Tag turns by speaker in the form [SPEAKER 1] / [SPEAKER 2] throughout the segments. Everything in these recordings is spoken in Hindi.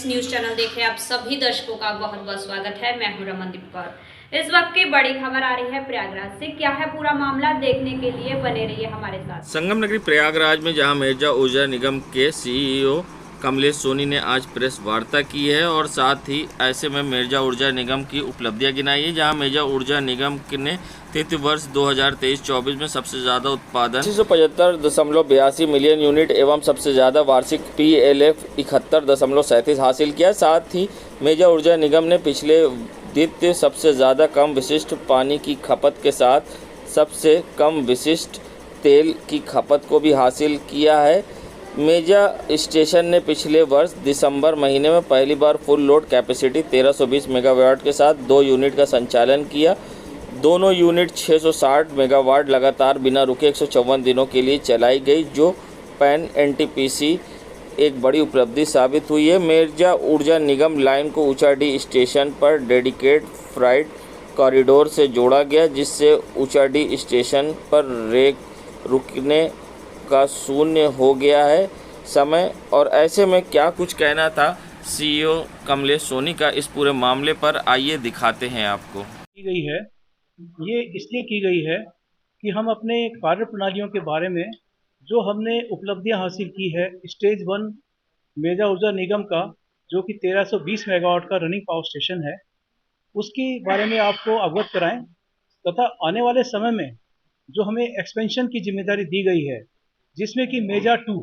[SPEAKER 1] फ्रेंड्स, न्यूज चैनल देख रहे आप सभी दर्शकों का बहुत बहुत स्वागत है। मैं हूं रमनदीप कौर। इस वक्त की बड़ी खबर आ रही है प्रयागराज से। क्या है पूरा मामला, देखने के लिए बने रहिए हमारे साथ।
[SPEAKER 2] संगम नगरी प्रयागराज में जहां मिर्जा ऊर्जा निगम के सीईओ कमलेश सोनी ने आज प्रेस वार्ता की है और साथ ही ऐसे में मिर्जा ऊर्जा निगम की उपलब्धियां गिनाई है, जहां मिर्जा ऊर्जा निगम ने तृतीय वर्ष 2023-24 में सबसे ज़्यादा उत्पादन 75.82 मिलियन यूनिट एवं सबसे ज़्यादा वार्षिक PLF 71.37 हासिल किया। साथ ही मिर्जा ऊर्जा निगम ने पिछले द्वितीय सबसे ज़्यादा कम विशिष्ट पानी की खपत के साथ सबसे कम विशिष्ट तेल की खपत को भी हासिल किया है। मेजा स्टेशन ने पिछले वर्ष दिसंबर महीने में पहली बार फुल लोड कैपेसिटी 1320 मेगावाट के साथ 2 यूनिट का संचालन किया। दोनों यूनिट 660 मेगावाट लगातार बिना रुके 154 दिनों के लिए चलाई गई, जो पैन NTPC एक बड़ी उपलब्धि साबित हुई है। मिर्जा ऊर्जा निगम लाइन को ऊंचाडी स्टेशन पर डेडिकेट फ्राइट कॉरिडोर से जोड़ा गया, जिससे ऊंचाडी स्टेशन पर रुकने का शून्य हो गया है समय। और ऐसे में क्या कुछ कहना था CEO कमलेश सोनी का इस पूरे मामले पर, आइए दिखाते हैं आपको।
[SPEAKER 3] की गई है, ये इसलिए की गई है कि हम अपने कार्य प्रणालियों के बारे में जो हमने उपलब्धियां हासिल की है स्टेज 1 मेजा ऊर्जा निगम का, जो कि 1320 मेगावाट का रनिंग पावर स्टेशन है, उसके बारे में आपको अवगत कराएं तथा आने वाले समय में जो हमें एक्सपेंशन की जिम्मेदारी दी गई है, जिसमें कि मेजा 2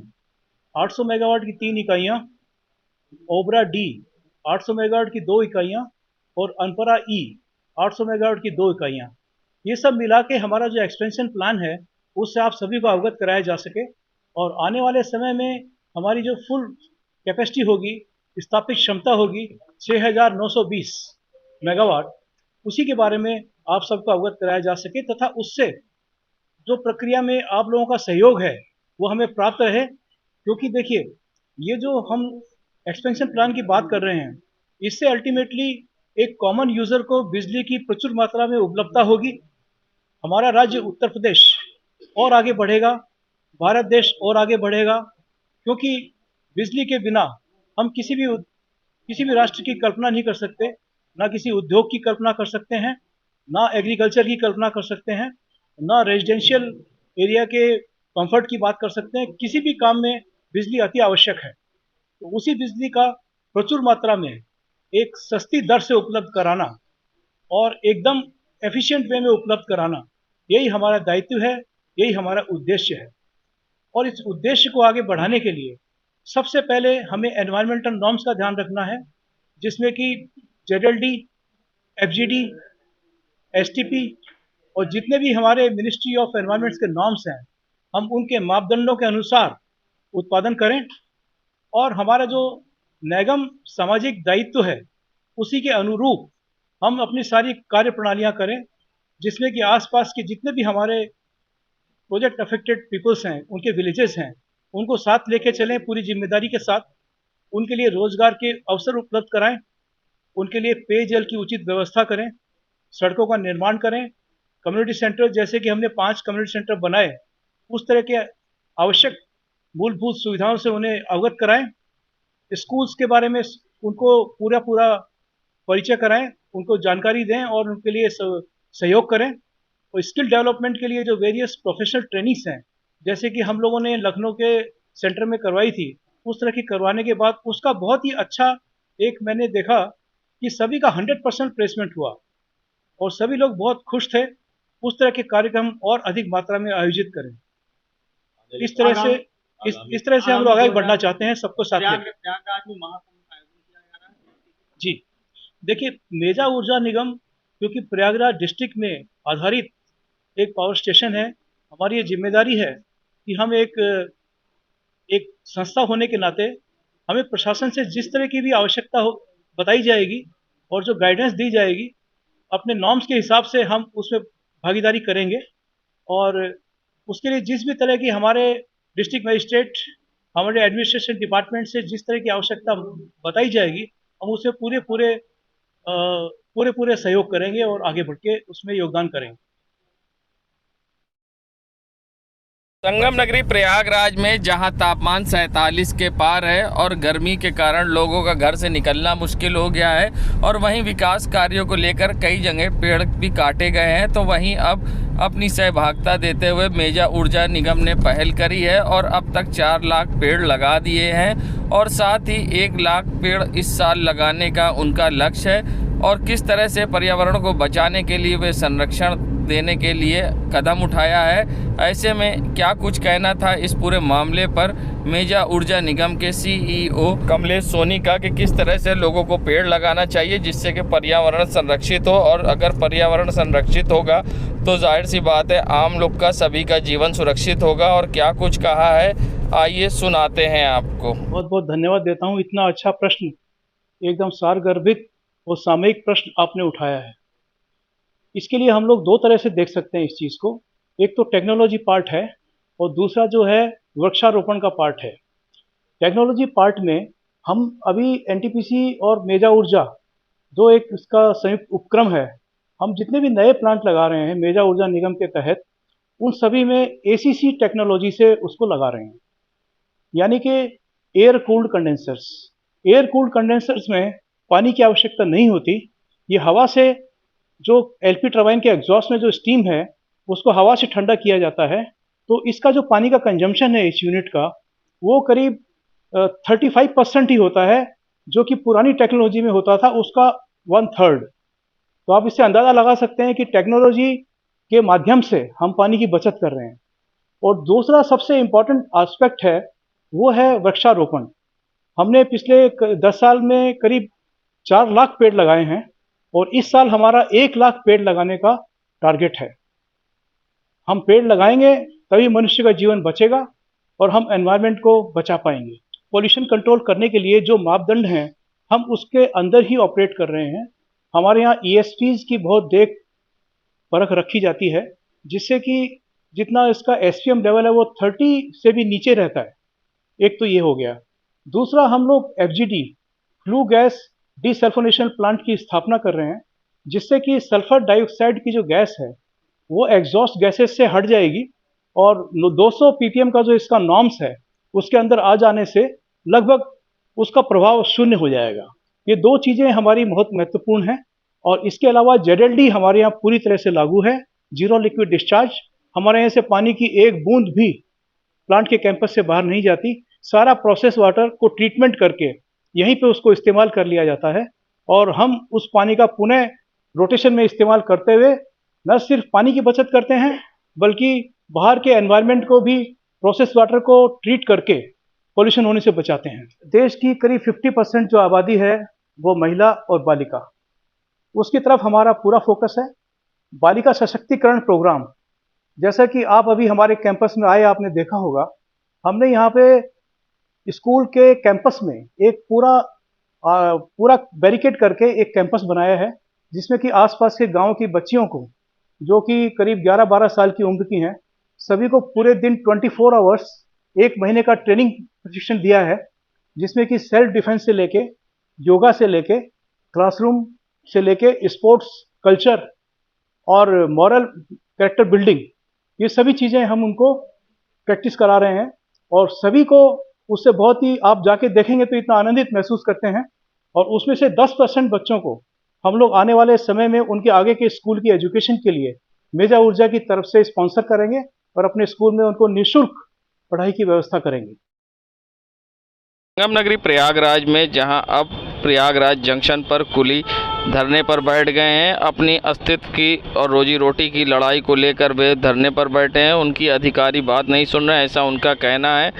[SPEAKER 3] 800 मेगावाट की 3 इकाइयाँ, ओबरा डी 800 मेगावाट की 2 इकाइयाँ और अनपरा ई 800 मेगावाट की 2 इकाइयाँ, ये सब मिला के हमारा जो एक्सपेंशन प्लान है उससे आप सभी को अवगत कराया जा सके और आने वाले समय में हमारी जो फुल कैपेसिटी होगी, स्थापित क्षमता होगी 6920 मेगावाट, उसी के बारे में आप सबको अवगत कराया जा सके तथा उससे जो प्रक्रिया में आप लोगों का सहयोग है वो हमें प्राप्त रहे। क्योंकि देखिए, ये जो हम एक्सपेंशन प्लान की बात कर रहे हैं, इससे अल्टीमेटली एक कॉमन यूजर को बिजली की प्रचुर मात्रा में उपलब्धता होगी। हमारा राज्य उत्तर प्रदेश और आगे बढ़ेगा, भारत देश और आगे बढ़ेगा, क्योंकि बिजली के बिना हम किसी भी राष्ट्र की कल्पना नहीं कर सकते, ना किसी उद्योग की कल्पना कर सकते हैं, ना एग्रीकल्चर की कल्पना कर सकते हैं, ना रेजिडेंशियल एरिया के कंफर्ट की बात कर सकते हैं। किसी भी काम में बिजली अति आवश्यक है, तो उसी बिजली का प्रचुर मात्रा में एक सस्ती दर से उपलब्ध कराना और एकदम एफिशिएंट वे में उपलब्ध कराना, यही हमारा दायित्व है, यही हमारा उद्देश्य है। और इस उद्देश्य को आगे बढ़ाने के लिए सबसे पहले हमें एनवायरमेंटल नॉर्म्स का ध्यान रखना है, जिसमें कि ZLD, FGD, STP और जितने भी हमारे मिनिस्ट्री ऑफ एनवायरमेंट्स के नॉर्म्स हैं, हम उनके मापदंडों के अनुसार उत्पादन करें और हमारा जो निगम सामाजिक दायित्व है उसी के अनुरूप हम अपनी सारी कार्य प्रणालियां करें, जिसमें कि आसपास के जितने भी हमारे प्रोजेक्ट अफेक्टेड पीपल्स हैं, उनके विलेजेस हैं, उनको साथ लेके चलें पूरी जिम्मेदारी के साथ। उनके लिए रोजगार के अवसर उपलब्ध कराएं, उनके लिए पेयजल की उचित व्यवस्था करें, सड़कों का निर्माण करें, कम्युनिटी सेंटर जैसे कि हमने 5 कम्युनिटी सेंटर बनाए, उस तरह के आवश्यक मूलभूत सुविधाओं से उन्हें अवगत कराएं। स्कूल्स के बारे में उनको पूरा परिचय कराएं, उनको जानकारी दें और उनके लिए सहयोग करें। और स्किल डेवलपमेंट के लिए जो वेरियस प्रोफेशनल ट्रेनिंग्स हैं, जैसे कि हम लोगों ने लखनऊ के सेंटर में करवाई थी, उस तरह की करवाने के बाद उसका बहुत ही अच्छा एक मैंने देखा कि सभी का 100% प्लेसमेंट हुआ और सभी लोग बहुत खुश थे। उस तरह के कार्यक्रम और अधिक मात्रा में आयोजित करें। इस तरह से हम लोग आगे बढ़ना चाहते हैं, सबको साथ लेकर। जी देखिए, मेजा ऊर्जा निगम क्योंकि प्रयागराज डिस्ट्रिक्ट में आधारित एक पावर स्टेशन है, हमारी ये जिम्मेदारी है कि हम एक संस्था होने के नाते हमें प्रशासन से जिस तरह की भी आवश्यकता हो बताई जाएगी और जो गाइडेंस दी जाएगी, अपने नॉर्म्स के हिसाब से हम उसमें भागीदारी करेंगे। और उसके लिए जिस भी तरह की हमारे डिस्ट्रिक्ट मजिस्ट्रेट, हमारे एडमिनिस्ट्रेशन डिपार्टमेंट से जिस तरह की आवश्यकता बताई जाएगी, हम उसमें पूरे सहयोग करेंगे और आगे बढ़ के उसमें योगदान करेंगे।
[SPEAKER 2] संगम नगरी प्रयागराज में जहां तापमान 47 के पार है और गर्मी के कारण लोगों का घर से निकलना मुश्किल हो गया है और वहीं विकास कार्यों को लेकर कई जगह पेड़ भी काटे गए हैं, तो वहीं अब अपनी सहभागिता देते हुए मेजा ऊर्जा निगम ने पहल करी है और अब तक 4 लाख पेड़ लगा दिए हैं और साथ ही 1 लाख पेड़ इस साल लगाने का उनका लक्ष्य है। और किस तरह से पर्यावरण को बचाने के लिए वे संरक्षण देने के लिए कदम उठाया है, ऐसे में क्या कुछ कहना था इस पूरे मामले पर मेजा ऊर्जा निगम के CEO कमलेश सोनी का कि किस तरह से लोगों को पेड़ लगाना चाहिए जिससे कि पर्यावरण संरक्षित हो, और अगर पर्यावरण संरक्षित होगा तो जाहिर सी बात है आम लोग का सभी का जीवन सुरक्षित होगा। और क्या कुछ कहा है आइए सुनाते हैं आपको।
[SPEAKER 3] बहुत बहुत धन्यवाद देता हूँ। इतना अच्छा प्रश्न, एकदम सारगर्भित और सामयिक प्रश्न आपने उठाया है। इसके लिए हम लोग 2 तरह से देख सकते हैं इस चीज़ को। एक तो टेक्नोलॉजी पार्ट है और दूसरा जो है वृक्षारोपण का पार्ट है। टेक्नोलॉजी पार्ट में हम अभी NTPC और मेजा ऊर्जा जो एक इसका संयुक्त उपक्रम है, हम जितने भी नए प्लांट लगा रहे हैं मेजा ऊर्जा निगम के तहत, उन सभी में ACC टेक्नोलॉजी से उसको लगा रहे हैं, यानी कि air cooled condensers. Air cooled condensers में पानी की आवश्यकता नहीं होती। ये हवा से जो LP टरबाइन के एग्जॉस्ट में जो स्टीम है उसको हवा से ठंडा किया जाता है, तो इसका जो पानी का कंजम्पशन है इस यूनिट का वो करीब 35% ही होता है, जो कि पुरानी टेक्नोलॉजी में होता था उसका 1/3। तो आप इससे अंदाज़ा लगा सकते हैं कि टेक्नोलॉजी के माध्यम से हम पानी की बचत कर रहे हैं। और दूसरा सबसे इम्पॉर्टेंट एस्पेक्ट है वो है वृक्षारोपण। हमने पिछले 10 साल में करीब 4 लाख पेड़ लगाए हैं और इस साल हमारा 1 लाख पेड़ लगाने का टारगेट है। हम पेड़ लगाएंगे तभी मनुष्य का जीवन बचेगा और हम एनवायरनमेंट को बचा पाएंगे। पोल्यूशन कंट्रोल करने के लिए जो मापदंड हैं हम उसके अंदर ही ऑपरेट कर रहे हैं। हमारे यहाँ ESPs की बहुत देख परख रखी जाती है, जिससे कि जितना इसका SPM लेवल है वो 30 से भी नीचे रहता है। एक तो ये हो गया। दूसरा, हम लोग FGD फ्लू गैस डिसल्फोनेशन प्लांट की स्थापना कर रहे हैं, जिससे कि सल्फर डाइऑक्साइड की जो गैस है वो एग्जॉस्ट गैसेस से हट जाएगी और 200 ppm का जो इसका नॉर्म्स है उसके अंदर आ जाने से लगभग उसका प्रभाव शून्य हो जाएगा। ये 2 चीज़ें हमारी बहुत महत्वपूर्ण हैं। और इसके अलावा ZLD हमारे यहाँ पूरी तरह से लागू है, जीरो लिक्विड डिस्चार्ज। हमारे यहाँ से पानी की एक बूंद भी प्लांट के कैंपस से बाहर नहीं जाती। सारा प्रोसेस वाटर को ट्रीटमेंट करके यहीं पे उसको इस्तेमाल कर लिया जाता है और हम उस पानी का पुनः रोटेशन में इस्तेमाल करते हुए न सिर्फ पानी की बचत करते हैं बल्कि बाहर के एनवायरनमेंट को भी प्रोसेस वाटर को ट्रीट करके पोल्यूशन होने से बचाते हैं। देश की करीब 50% जो आबादी है वो महिला और बालिका, उसकी तरफ हमारा पूरा फोकस है। बालिका सशक्तिकरण प्रोग्राम, जैसा कि आप अभी हमारे कैंपस में आए आपने देखा होगा, हमने यहाँ पे स्कूल के कैंपस में एक पूरा बैरिकेड करके एक कैंपस बनाया है, जिसमें कि आसपास के गांव की बच्चियों को, जो कि करीब 11-12 साल की उम्र की हैं, सभी को पूरे दिन 24 आवर्स 1 महीने का ट्रेनिंग प्रशिक्षण दिया है, जिसमें कि सेल्फ डिफेंस से लेके योगा से लेके क्लासरूम से लेके स्पोर्ट्स कल्चर और मॉरल कैरेक्टर बिल्डिंग, ये सभी चीज़ें हम उनको प्रैक्टिस करा रहे हैं। और सभी को उससे बहुत ही, आप जाके देखेंगे तो इतना आनंदित महसूस करते हैं। और उसमें से 10% बच्चों को हम लोग आने वाले समय में उनके आगे के स्कूल की एजुकेशन के लिए मेजा ऊर्जा की तरफ से स्पॉन्सर करेंगे और अपने स्कूल में उनको निःशुल्क पढ़ाई की व्यवस्था करेंगे।
[SPEAKER 2] संगम नगरी प्रयागराज में जहां अब प्रयागराज जंक्शन पर कुली धरने पर बैठ गए हैं। अपनी अस्तित्व की और रोजी रोटी की लड़ाई को लेकर वे धरने पर बैठे हैं। उनकी अधिकारी बात नहीं सुन रहे हैं, ऐसा उनका कहना है।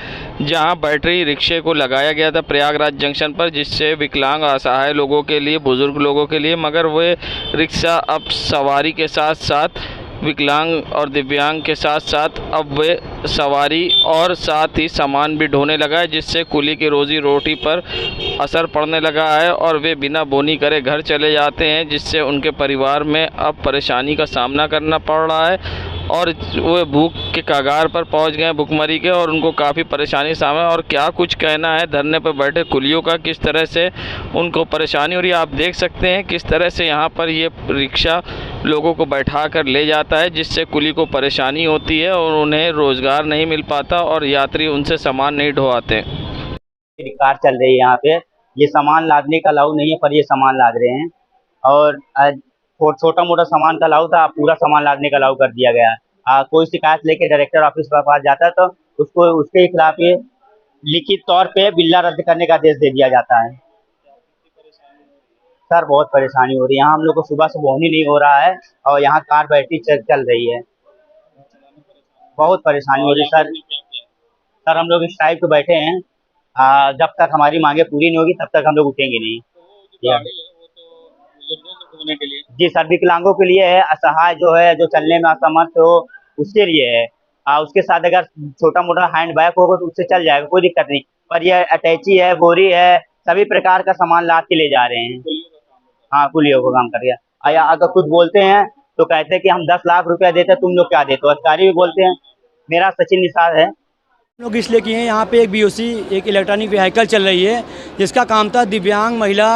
[SPEAKER 2] जहां बैटरी रिक्शे को लगाया गया था प्रयागराज जंक्शन पर, जिससे विकलांग असहाय लोगों के लिए, बुजुर्ग लोगों के लिए, मगर वे रिक्शा अब सवारी के साथ साथ विकलांग और दिव्यांग के साथ साथ अब वे सवारी और साथ ही सामान भी ढोने लगा है, जिससे कुली की रोजी रोटी पर असर पड़ने लगा है और वे बिना बोनी करे घर चले जाते हैं, जिससे उनके परिवार में अब परेशानी का सामना करना पड़ रहा है और वे भूख के कगार पर पहुंच गए, भुखमरी के, और उनको काफ़ी परेशानी सामने। और क्या कुछ कहना है धरने पर बैठे कुलियों का, किस तरह से उनको परेशानी हो रही है। आप देख सकते हैं किस तरह से यहाँ पर ये रिक्शा लोगों को बैठा कर ले जाता है, जिससे कुली को परेशानी होती है और उन्हें रोज़गार नहीं मिल पाता और यात्री उनसे सामान नहीं ढोवाते।
[SPEAKER 4] कार चल रही है यहाँ पे, ये सामान लादने का अलाउ नहीं है, पर ये सामान लाद रहे हैं। और छोटा मोटा सामान का अलाउ था, पूरा सामान लादने का अलाउ कर दिया गया है। कोई शिकायत लेके डायरेक्टर ऑफिस के पास जाता है तो उसको उसके खिलाफ ये लिखित तौर पे बिल्ला रद्द करने का आदेश दे दिया जाता है। सर बहुत परेशानी हो रही है यहाँ, हम लोग को सुबह से बोहनी नहीं हो रहा है और यहाँ कार बैटरी चल रही है, बहुत परेशानी हो रही है सर हम लोग स्ट्राइक पे बैठे हैं, जब तक हमारी मांगे पूरी नहीं होगी तब तक हम लोग उठेंगे नहीं। जी सर, विकलांगों के लिए है, असहाय जो है, जो चलने में असमर्थ हो उसके लिए है। उसके साथ अगर छोटा मोटा हैंड बैग होगा तो उससे चल जाएगा, कोई दिक्कत नहीं। पर ये अटैची है, बोरी है, सभी प्रकार का सामान लाद के ले जा रहे हैं। हाँ, कुलियों को काम कर रहा। अगर खुद बोलते हैं तो कहते हैं कि हम 10 लाख रुपया देते, तुम लोग क्या देते हो। अधिकारी भी बोलते हैं। मेरा सचिन निषाद है।
[SPEAKER 5] लोग इसलिए किए हैं, यहाँ पे एक BOC एक इलेक्ट्रॉनिक व्हीकल चल रही है जिसका काम था दिव्यांग महिला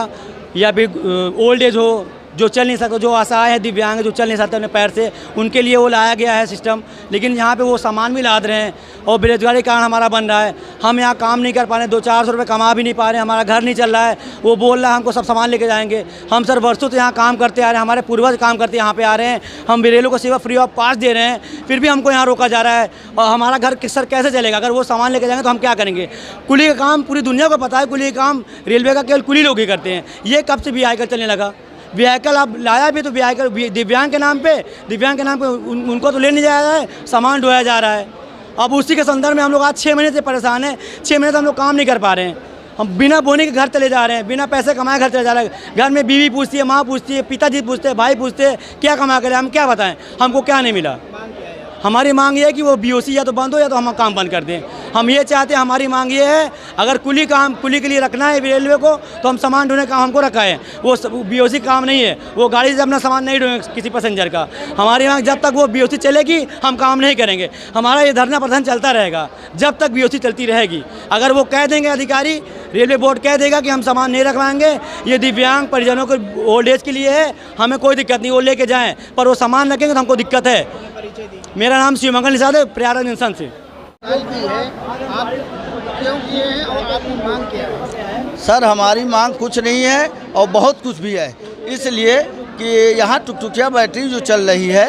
[SPEAKER 5] या फिर ओल्ड एज हो, जो चल नहीं सकते, जो असहाय है, दिव्यांग है, जो चल नहीं सकते अपने पैर से, उनके लिए वो लाया गया है सिस्टम। लेकिन यहाँ पे वो सामान भी लाद रहे हैं और बेरोजगारी के कारण हमारा बन रहा है। हम यहाँ काम नहीं कर पा रहे हैं, 200-400 रुपये कमा भी नहीं पा रहे हैं, हमारा घर नहीं चल रहा है। वो बोल रहा है हमको सब सामान लेके जाएंगे। हम सर वर्षों से यहाँ काम करते आ रहे हैं, हमारे पूर्वज काम करते यहाँ पे आ रहे हैं, हम बिरेलों को सेवा फ्री ऑफ पास दे रहे हैं, फिर भी हमको यहाँ रोका जा रहा है। और हमारा घर सर कैसे चलेगा? अगर वो सामान लेके जाएंगे तो हम क्या करेंगे? कुली का काम पूरी दुनिया को पता है, कुली का काम रेलवे का केवल कुली लोग ही करते हैं। ये कब से व्हीकल चलने लगा? व्हीकल अब लाया भी तो व्हीकल दिव्यांग के नाम पे उनको तो ले नहीं जाया है, सामान ढोया जा रहा है। अब उसी के संदर्भ में हम लोग आज 6 महीने से परेशान हैं। 6 महीने से हम लोग काम नहीं कर पा रहे हैं। हम बिना बोने के घर चले जा रहे हैं, बिना पैसे कमाए घर चले जा रहे हैं। घर में बीवी पूछती है, माँ पूछती है, पिताजी पूछते हैं, भाई पूछते हैं, क्या कमा कर हम क्या बताएं, हमको क्या नहीं मिला। हमारी मांग ये है कि वो BOC या तो बंद हो या तो हम काम बंद कर दें। हम ये चाहते हैं, हमारी मांग ये है, अगर कुली के लिए रखना है रेलवे को तो हम सामान ढोने का हमको रखा है, वो BOC काम नहीं है। वो गाड़ी से अपना सामान नहीं ढोएंगे किसी पैसेंजर का। हमारी मांग, जब तक वो BOC चलेगी हम काम नहीं करेंगे। हमारा ये धरना प्रदर्शन चलता रहेगा जब तक BOC चलती रहेगी। अगर वो कह देंगे, अधिकारी रेलवे बोर्ड कह देगा कि हम सामान नहीं रखवाएंगे, ये दिव्यांग परिजनों के ओल्ड एज के लिए है, हमें कोई दिक्कत नहीं, वो लेके जाएं, पर वो सामान रखेंगे तो हमको दिक्कत है। मेरा नाम शिवमंगल निषाद है, प्रयागराज जंक्शन से।
[SPEAKER 6] आप क्यों किए हैं और आपकी मांग क्या है?
[SPEAKER 7] सर हमारी मांग कुछ नहीं है और बहुत कुछ भी है, इसलिए कि यहाँ टुकटुकिया बैटरी जो चल रही है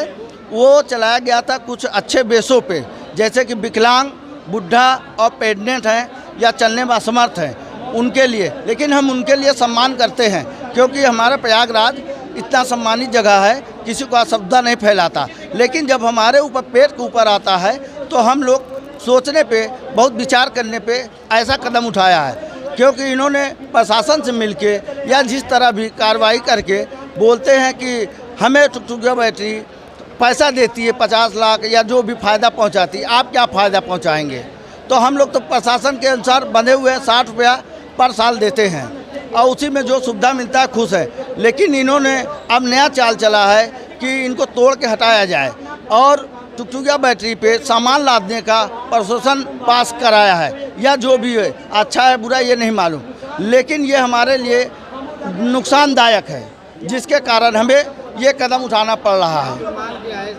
[SPEAKER 7] वो चलाया गया था कुछ अच्छे बेसों पे, जैसे कि विकलांग, बुढ़ा और प्रेग्नेंट हैं या चलने में असमर्थ हैं, उनके लिए। लेकिन हम उनके लिए सम्मान करते हैं क्योंकि हमारा प्रयागराज इतना सम्मानित जगह है, किसी को असुविधा नहीं फैलाता। लेकिन जब हमारे ऊपर पेट के ऊपर आता है तो हम लोग सोचने पे, बहुत विचार करने पे ऐसा कदम उठाया है, क्योंकि इन्होंने प्रशासन से मिलके या जिस तरह भी कार्रवाई करके बोलते हैं कि हमें टुकटुकिया बैटरी पैसा देती है 50 लाख या जो भी फ़ायदा पहुंचाती है, आप क्या फ़ायदा पहुंचाएंगे? तो हम लोग तो प्रशासन के अनुसार बंधे हुए 60 रुपया पर साल देते हैं और उसी में जो सुविधा मिलता है खुश है। लेकिन इन्होंने अब नया चाल चला है कि इनको तोड़ के हटाया जाए और टुकटुकिया बैटरी पे सामान लादने का प्रशासन पास कराया है, या जो भी है, अच्छा है बुरा ये नहीं मालूम, लेकिन ये हमारे लिए नुकसानदायक है, जिसके कारण हमें ये कदम उठाना पड़ रहा है।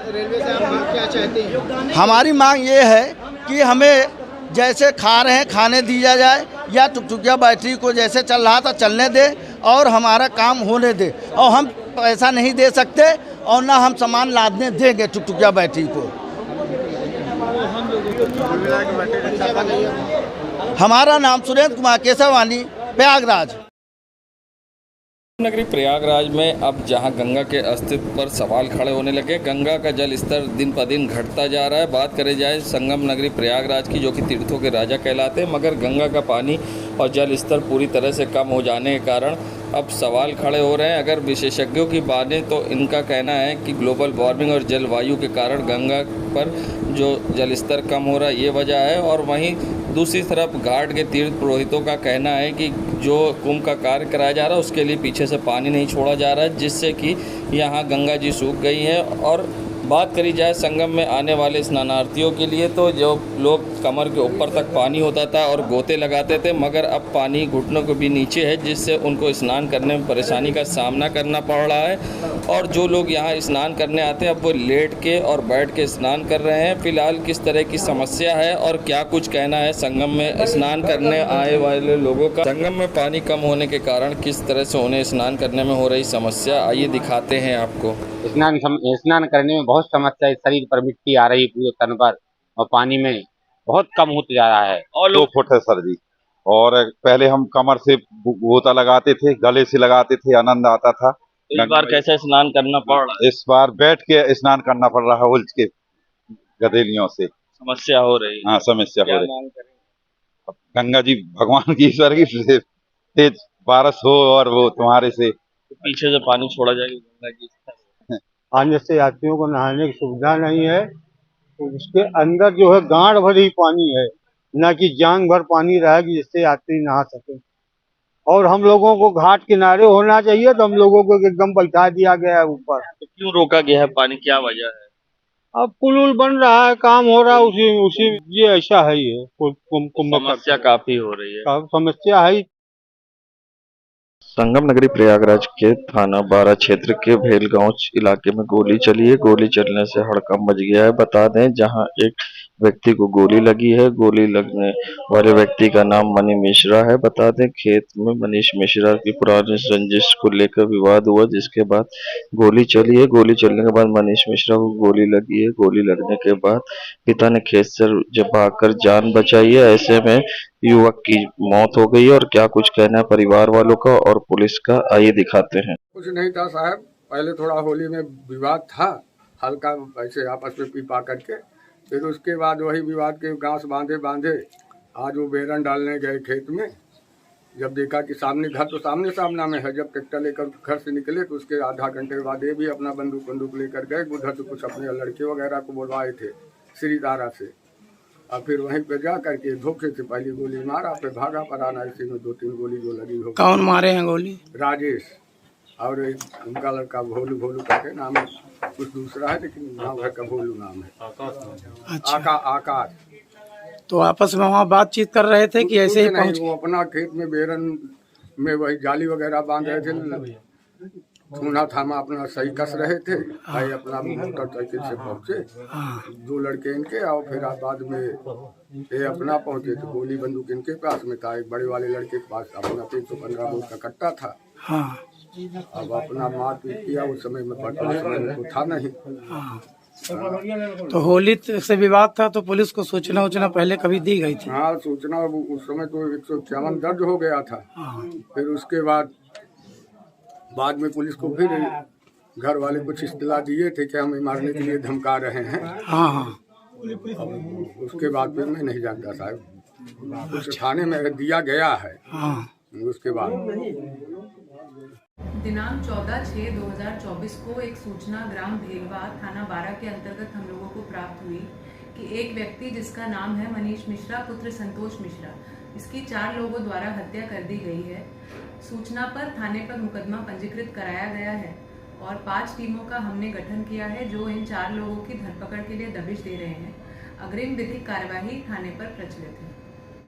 [SPEAKER 6] रेलवे से आप क्या चाहते हैं?
[SPEAKER 7] हमारी मांग ये है कि हमें जैसे खा रहे हैं खाने दिया जाए, या टुकटुकिया बैटरी को जैसे चल रहा था चलने दे और हमारा काम होने दे। और हम पैसा नहीं दे सकते और ना हम सामान लादने देंगे टुकटुकिया बैटरी को। हमारा नाम सुरेंद्र कुमार केशवानी, प्रयागराज।
[SPEAKER 2] नगरी प्रयागराज में अब जहां गंगा के अस्तित्व पर सवाल खड़े होने लगे, गंगा का जल स्तर दिन पर दिन घटता जा रहा है। बात करें जाए संगम नगरी प्रयागराज की, जो कि तीर्थों के राजा कहलाते हैं, मगर गंगा का पानी और जल स्तर पूरी तरह से कम हो जाने के कारण अब सवाल खड़े हो रहे हैं। अगर विशेषज्ञों की माने तो इनका कहना है कि ग्लोबल वार्मिंग और जलवायु के कारण गंगा पर जो जल स्तर कम हो रहा है ये वजह है। और वहीं दूसरी तरफ घाट के तीर्थ पुरोहितों का कहना है कि जो कुंभ का कार्य कराया जा रहा है उसके लिए पीछे से पानी नहीं छोड़ा जा रहा है, जिससे कि यहाँ गंगा जी सूख गई है और बात करी जाए संगम में आने वाले स्नानार्थियों के लिए तो जो लोग कमर के ऊपर तक पानी होता था और गोते लगाते थे, मगर अब पानी घुटनों के भी नीचे है, जिससे उनको स्नान करने में परेशानी का सामना करना पड़ रहा है। और जो लोग यहाँ स्नान करने आते हैं अब वो लेट के और बैठ के स्नान कर रहे हैं। फिलहाल किस तरह की समस्या है और क्या कुछ कहना है संगम में स्नान करने आए वाले लोगों का, संगम में पानी कम होने के कारण किस तरह से उन्हें स्नान करने में हो रही समस्या, आइए दिखाते हैं आपको।
[SPEAKER 8] स्नान करने में बहुत समस्या है, शरीर पर मिट्टी आ रही पूरे तन पर और पानी में बहुत कम होते जा रहा है।
[SPEAKER 2] और
[SPEAKER 9] 2 फुट है सर जी। और पहले हम कमर से गोता लगाते थे, गले से लगाते थे, आनंद आता था।
[SPEAKER 2] इस बार कैसे स्नान करना पड़ रहा है?
[SPEAKER 9] इस बार बैठ के स्नान करना पड़ रहा है, उलझ के गधेलियों से
[SPEAKER 2] समस्या हो रही है।
[SPEAKER 9] हाँ, समस्या हो रही
[SPEAKER 2] मांग करें?
[SPEAKER 9] है। गंगा जी भगवान की ईश्वर की तेज बारिश हो और वो तुम्हारे से
[SPEAKER 2] पीछे से पानी छोड़ा जाएगा गंगा की।
[SPEAKER 6] आने से यात्रियों को नहाने की सुविधा नहीं है, तो उसके अंदर जो है गांठ भर ही पानी है, न कि जांग भर पानी रहेगी जिससे यात्री नहा सके। और हम लोगों को घाट किनारे होना चाहिए, तो हम लोगों को एकदम बैठा दिया गया है ऊपर।
[SPEAKER 2] तो क्यों रोका गया है पानी, क्या वजह है?
[SPEAKER 6] अब पुल उल बन रहा है, काम हो रहा है, उसी ये ऐसा है, ये
[SPEAKER 2] समस्या काफी हो रही है।
[SPEAKER 6] समस्या है।
[SPEAKER 2] संगम नगरी प्रयागराज के थाना 12 क्षेत्र के भेलगांव इलाके में गोली चली है। गोली चलने से हड़कंप मच गया है। बता दें, जहां एक व्यक्ति को गोली लगी है। गोली लगने वाले व्यक्ति का नाम मनी मिश्रा है। बता दें, खेत में मनीष मिश्रा की पुरानी रंजिश को लेकर विवाद हुआ, जिसके बाद गोली चली है। गोली चलने के बाद मनीष मिश्रा को गोली लगी है। गोली लगने के बाद पिता ने खेत से जब भागकर जान बचाई है। ऐसे में युवक की मौत हो गई है। और क्या कुछ कहना है परिवार वालों का और पुलिस का, आइए दिखाते हैं।
[SPEAKER 10] कुछ नहीं था साहब, पहले थोड़ा होली में विवाद था, हल्का ऐसे आपस में पी पा करके, फिर उसके बाद वही विवाद के गांस बांधे आज वो बेरन डालने गए खेत में। जब देखा कि सामने घर तो सामना में है, जब ट्रैक्टर लेकर घर से निकले तो उसके आधा घंटे बाद ये भी अपना बंदूक लेकर गए। उधर से कुछ अपने लड़के वगैरह को बुलवाए थे श्रीदारा से, और फिर वहीं पे जा करके धोखे से पहली गोली मारा, फिर भागा पराना। इसी में 2-3 गोली जो लगी हो।
[SPEAKER 6] कौन मारे हैं गोली?
[SPEAKER 10] राजेश और एक उनका लड़का भोलू करके नाम है, कुछ दूसरा है लेकिन नाम घर का भोलू नाम है। अच्छा। आकाश।
[SPEAKER 6] तो आपस में वहाँ बातचीत कर रहे थे कि ऐसे ही पहुँच?
[SPEAKER 10] वो अपना खेत में बेरन में वही जाली वगैरह बांध रहे थे, थूना थामा अपना सही कस रहे थे। भाई अपना मोटरसाइकिल से पहुँचे 2 लड़के इनके, और फिर बाद में ये अपना पहुँचे तो गोली बंदूक इनके पास में था। एक बड़े वाले लड़के के पास अपना 315 बोर का कट्टा था। अब अपना मारपीट किया। उस समय में तो था नहीं।
[SPEAKER 6] तो होली से विवाद था, तो पुलिस को सूचना पहले कभी दी गई थी?
[SPEAKER 10] हाँ, सूचना उस समय तो 151 दर्ज हो गया था। फिर उसके बाद में पुलिस को फिर घर वाले कुछ इत्तला दिए थे कि हमें मारने के लिए धमका रहे हैं।
[SPEAKER 6] हाँ।
[SPEAKER 10] अब उसके बाद फिर मैं नहीं जानता साहब, कुछ थाने में दिया गया है। उसके बाद
[SPEAKER 11] दिनांक 14/6/2024 को एक सूचना ग्राम भेलवा थाना 12 के अंतर्गत हम लोगों को प्राप्त हुई कि एक व्यक्ति जिसका नाम है मनीष मिश्रा पुत्र संतोष मिश्रा, इसकी 4 लोगों द्वारा हत्या कर दी गई है। सूचना पर थाने पर मुकदमा पंजीकृत कराया गया है और 5 टीमों का हमने गठन किया है, जो इन 4 लोगों की धरपकड़ के लिए दबिश दे रहे हैं। अग्रिम विधिक कार्यवाही थाने पर प्रचलित है।